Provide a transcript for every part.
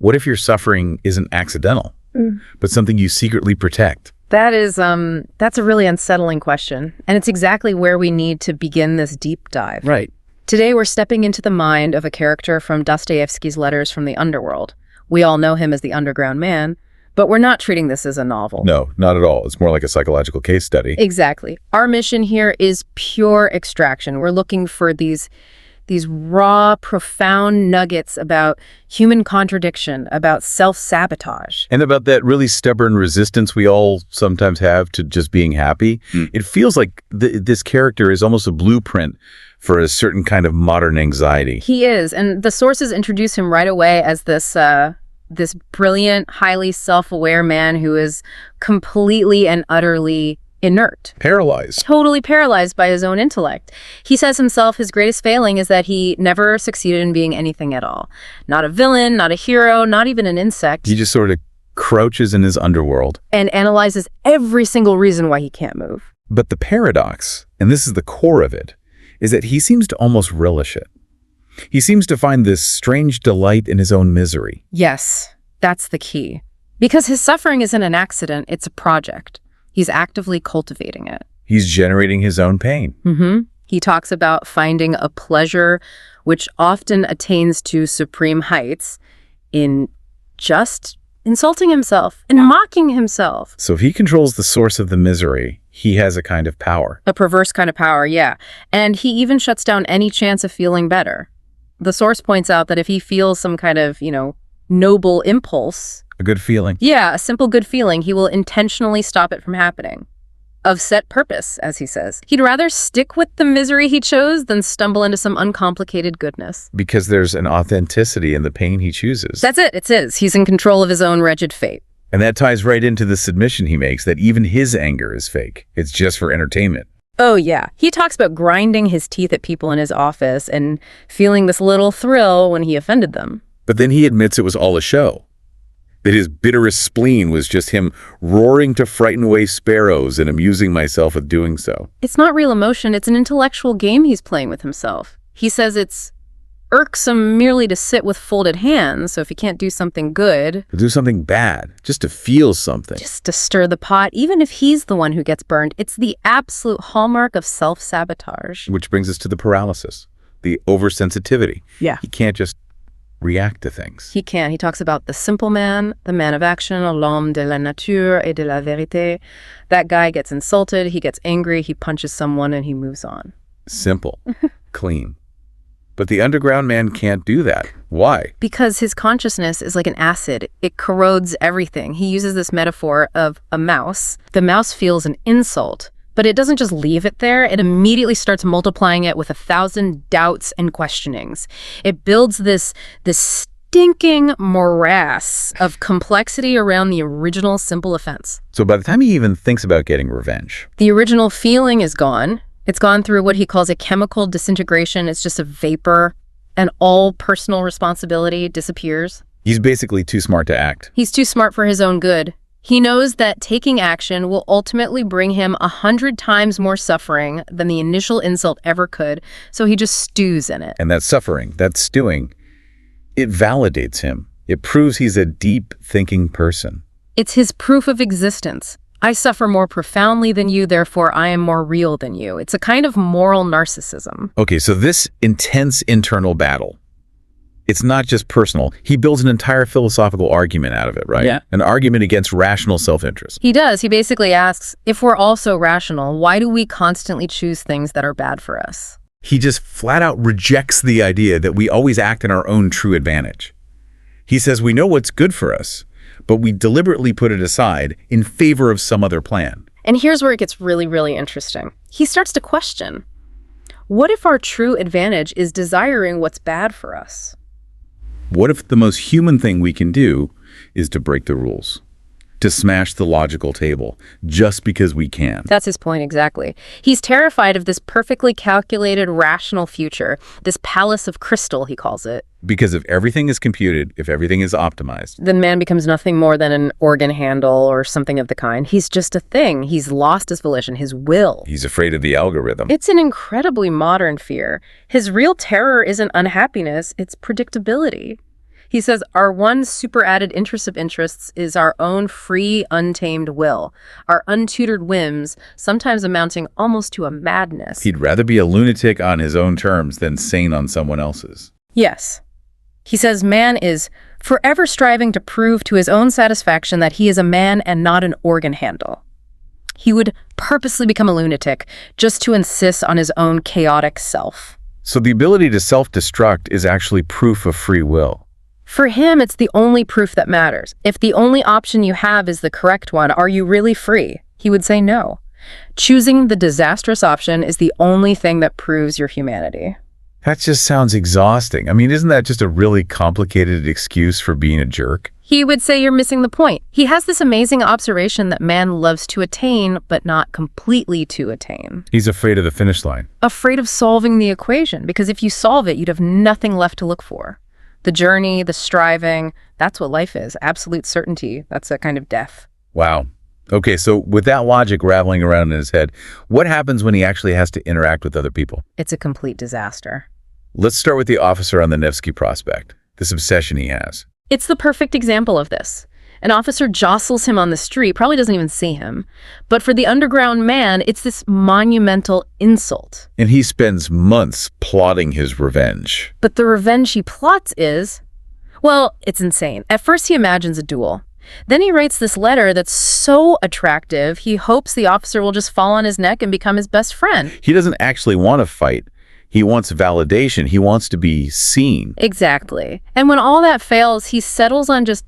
What if your suffering isn't accidental, but something you secretly protect? That's a really unsettling question, and it's exactly where we need to begin this deep dive. Right. Today, we're stepping into the mind of a character from Dostoevsky's Letters from the Underworld. We all know him as the Underground Man, but we're not treating this as a novel. No, not at all. It's more like a psychological case study. Exactly. Our mission here is pure extraction. We're looking for these raw, profound nuggets about human contradiction, about self-sabotage. And about that really stubborn resistance we all sometimes have to just being happy. It feels like this character is almost a blueprint for a certain kind of modern anxiety. He is, and the sources introduce him right away as this brilliant, highly self-aware man who is completely and utterly inert. Paralyzed. Totally paralyzed by his own intellect. He says himself his greatest failing is that he never succeeded in being anything at all. Not a villain, not a hero, not even an insect. He just sort of crouches in his underworld. And analyzes every single reason why he can't move. But the paradox, and this is the core of it, is that he seems to almost relish it. He seems to find this strange delight in his own misery. Yes, that's the key. Because his suffering isn't an accident, it's a project. He's actively cultivating it. He's generating his own pain. He talks about finding a pleasure which often attains to supreme heights in just insulting himself and mocking himself. So if he controls the source of the misery, he has a kind of power. A perverse kind of power, yeah. And he even shuts down any chance of feeling better. The source points out that if he feels some kind of, noble impulse, A good feeling. yeah, a simple good feeling, he will intentionally stop it from happening. Of set purpose, as he says. He'd rather stick with the misery he chose than stumble into some uncomplicated goodness. Because there's an authenticity in the pain he chooses. That's it, it's his. He's in control of his own wretched fate. And that ties right into the submission he makes, that even his anger is fake. It's just for entertainment. Oh, yeah. He talks about grinding his teeth at people in his office and feeling this little thrill when he offended them. But then he admits it was all a show. That his bitterest spleen was just him roaring to frighten away sparrows and amusing myself with doing so. It's not real emotion, it's an intellectual game he's playing with himself. He says it's irksome merely to sit with folded hands, so if he can't do something good, To do something bad, just to feel something. just to stir the pot, even if he's the one who gets burned, it's the absolute hallmark of self-sabotage. Which brings us to the paralysis, the oversensitivity. Yeah. He can't just react to things. He can. He talks about the simple man, the man of action, l'homme de la nature et de la vérité. That guy gets insulted, he gets angry, he punches someone, and he moves on. Simple, clean. But the underground man can't do that. Why? Because his consciousness is like an acid. It corrodes everything. He uses this metaphor of a mouse. The mouse feels an insult, but it doesn't just leave it there. It immediately starts multiplying it with 1,000 doubts and questionings. It builds this stinking morass of complexity around the original simple offense. So by the time he even thinks about getting revenge, The original feeling is gone. It's gone through what he calls a chemical disintegration. It's just a vapor, and all personal responsibility disappears. he's basically too smart to act. He's too smart for his own good. He knows that taking action will ultimately bring him 100 times more suffering than the initial insult ever could, so he just stews in it. And that suffering, that stewing, it validates him. It proves he's a deep thinking person. It's his proof of existence. I suffer more profoundly than you, therefore I am more real than you. It's a kind of moral narcissism. Okay, so this intense internal battle, it's not just personal. He builds an entire philosophical argument out of it, right? Yeah. An argument against rational self-interest. He does. He basically asks, if we're all so rational, why do we constantly choose things that are bad for us? He just flat out rejects the idea that we always act in our own true advantage. He says we know what's good for us, but we deliberately put it aside in favor of some other plan. And here's where it gets really, really interesting. He starts to question, what if our true advantage is desiring what's bad for us? What if the most human thing we can do is to break the rules? To smash the logical table, just because we can. That's his point exactly. He's terrified of this perfectly calculated, rational future, this palace of crystal, he calls it. Because if everything is computed, if everything is optimized, The man becomes nothing more than an organ handle or something of the kind. He's just a thing. He's lost his volition, his will. he's afraid of the algorithm. It's an incredibly modern fear. His real terror isn't unhappiness, it's predictability. He says, our one superadded interest of interests is our own free, untamed will, our untutored whims, sometimes amounting almost to a madness. He'd rather be a lunatic on his own terms than sane on someone else's. Yes. He says man is forever striving to prove to his own satisfaction that he is a man and not an organ handle. He would purposely become a lunatic just to insist on his own chaotic self. So the ability to self-destruct is actually proof of free will. For him, it's the only proof that matters. If the only option you have is the correct one, are you really free? He would say no. Choosing the disastrous option is the only thing that proves your humanity. That just sounds exhausting. I mean, isn't that just a really complicated excuse for being a jerk? He would say you're missing the point. He has this amazing observation that man loves to attain, but not completely to attain. He's afraid of the finish line. Afraid of solving the equation, because if you solve it, you'd have nothing left to look for. The journey, the striving, that's what life is. Absolute certainty. That's a kind of death. Wow. Okay, so with that logic rattling around in his head, what happens when he actually has to interact with other people? It's a complete disaster. Let's start with the officer on the Nevsky Prospect, this obsession he has. It's the perfect example of this. An officer jostles him on the street, probably doesn't even see him. But for the underground man, it's this monumental insult. And he spends months plotting his revenge. But the revenge he plots is, well, it's insane. At first he imagines a duel. Then he writes this letter that's so attractive, he hopes the officer will just fall on his neck and become his best friend. He doesn't actually want to fight. He wants validation. He wants to be seen. Exactly. And when all that fails, he settles on just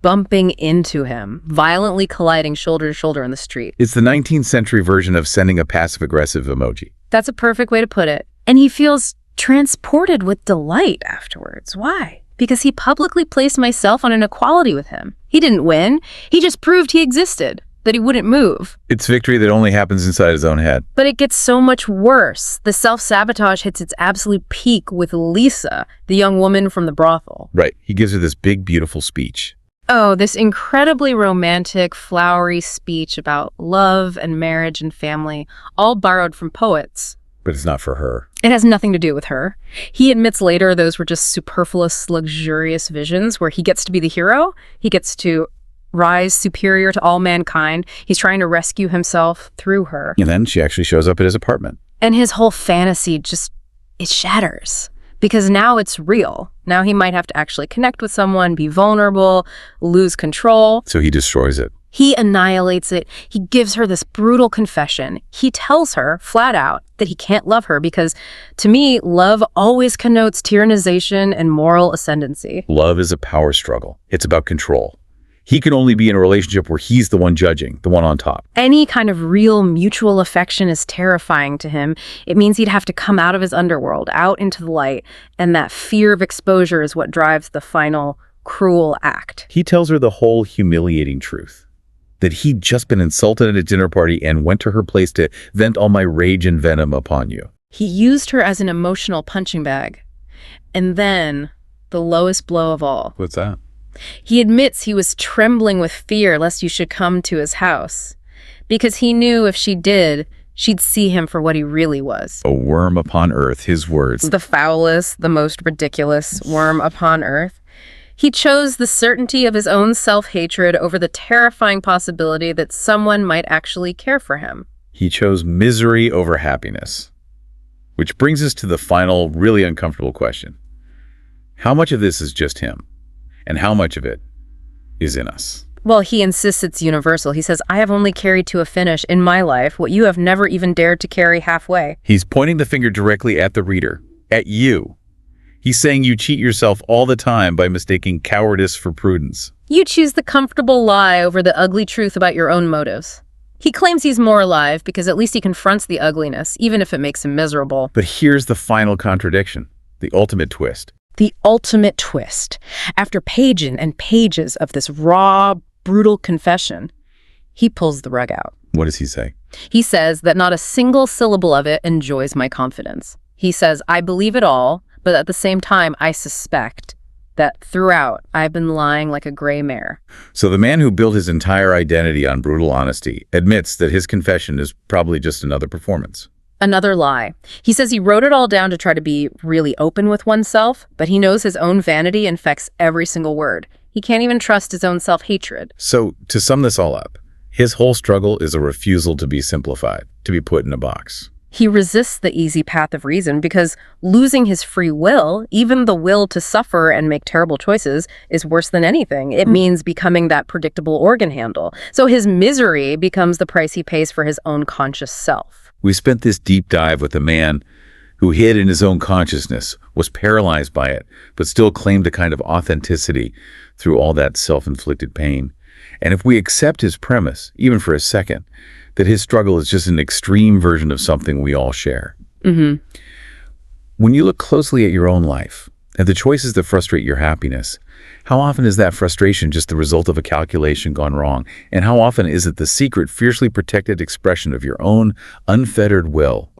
bumping into him, violently colliding shoulder to shoulder in the street. It's the 19th century version of sending a passive-aggressive emoji. That's a perfect way to put it. And he feels transported with delight afterwards. Why? Because he publicly placed myself on an equality with him. He didn't win. He just proved he existed, that he wouldn't move. It's victory that only happens inside his own head. But it gets so much worse. The self-sabotage hits its absolute peak with Lisa, the young woman from the brothel. Right. He gives her this big, beautiful speech. Oh, this incredibly romantic, flowery speech about love and marriage and family, all borrowed from poets. But it's not for her. It has nothing to do with her. He admits later those were just superfluous, luxurious visions where he gets to be the hero. He gets to rise superior to all mankind. He's trying to rescue himself through her. And then she actually shows up at his apartment. And his whole fantasy it shatters. Because now it's real. Now he might have to actually connect with someone, be vulnerable, lose control. So he destroys it. He annihilates it. He gives her this brutal confession. He tells her, flat out, that he can't love her because, to me, love always connotes tyrannization and moral ascendancy. Love is a power struggle. It's about control. He can only be in a relationship where he's the one judging, the one on top. Any kind of real mutual affection is terrifying to him. It means he'd have to come out of his underworld, out into the light, and that fear of exposure is what drives the final cruel act. He tells her the whole humiliating truth. That he'd just been insulted at a dinner party and went to her place to vent all my rage and venom upon you. He used her as an emotional punching bag. And then, the lowest blow of all. What's that? He admits he was trembling with fear lest you should come to his house. Because he knew if she did, she'd see him for what he really was. A worm upon earth, his words. The foulest, the most ridiculous worm upon earth. He chose the certainty of his own self-hatred over the terrifying possibility that someone might actually care for him. He chose misery over happiness. Which brings us to the final, really uncomfortable question. How much of this is just him? And how much of it is in us? Well, he insists it's universal. He says, I have only carried to a finish in my life what you have never even dared to carry halfway. He's pointing the finger directly at the reader, at you. He's saying you cheat yourself all the time by mistaking cowardice for prudence. You choose the comfortable lie over the ugly truth about your own motives. He claims he's more alive because at least he confronts the ugliness, even if it makes him miserable. But here's the final contradiction, the ultimate twist. The ultimate twist. After pages and pages of this raw, brutal confession, he pulls the rug out. What does he say? He says that not a single syllable of it enjoys my confidence. He says, I believe it all, but at the same time, I suspect that throughout, I've been lying like a gray mare. So the man who built his entire identity on brutal honesty admits that his confession is probably just another performance. Another lie. He says he wrote it all down to try to be really open with oneself, but he knows his own vanity infects every single word. He can't even trust his own self-hatred. So, to sum this all up, his whole struggle is a refusal to be simplified, to be put in a box. He resists the easy path of reason because losing his free will, even the will to suffer and make terrible choices, is worse than anything. It means becoming that predictable organ handle. So his misery becomes the price he pays for his own conscious self. We spent this deep dive with a man who hid in his own consciousness, was paralyzed by it, but still claimed a kind of authenticity through all that self-inflicted pain. And if we accept his premise, even for a second, that his struggle is just an extreme version of something we all share. When you look closely at your own life, at the choices that frustrate your happiness, how often is that frustration just the result of a calculation gone wrong? And how often is it the secret, fiercely protected expression of your own unfettered will?